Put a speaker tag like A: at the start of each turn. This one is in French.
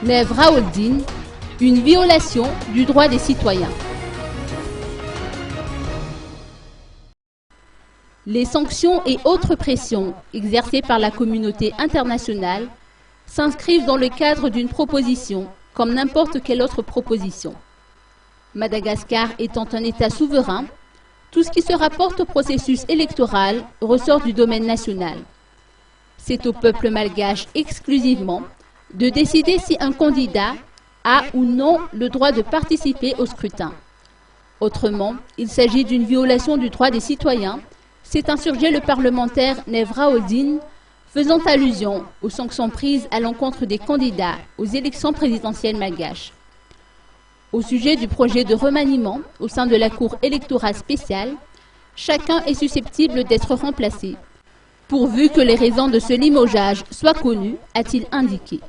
A: Neve Raoldine, une violation du droit des citoyens. Les sanctions et autres pressions exercées par la communauté internationale s'inscrivent dans le cadre d'une proposition comme n'importe quelle autre proposition. Madagascar étant un État souverain, tout ce qui se rapporte au processus électoral ressort du domaine national. C'est au peuple malgache exclusivement de décider si un candidat a ou non le droit de participer au scrutin. Autrement, il s'agit d'une violation du droit des citoyens, s'est insurgé le parlementaire Neve Raoldine, faisant allusion aux sanctions prises à l'encontre des candidats aux élections présidentielles malgaches. Au sujet du projet de remaniement au sein de la Cour électorale spéciale, chacun est susceptible d'être remplacé, pourvu que les raisons de ce limogeage soient connues, a-t-il indiqué.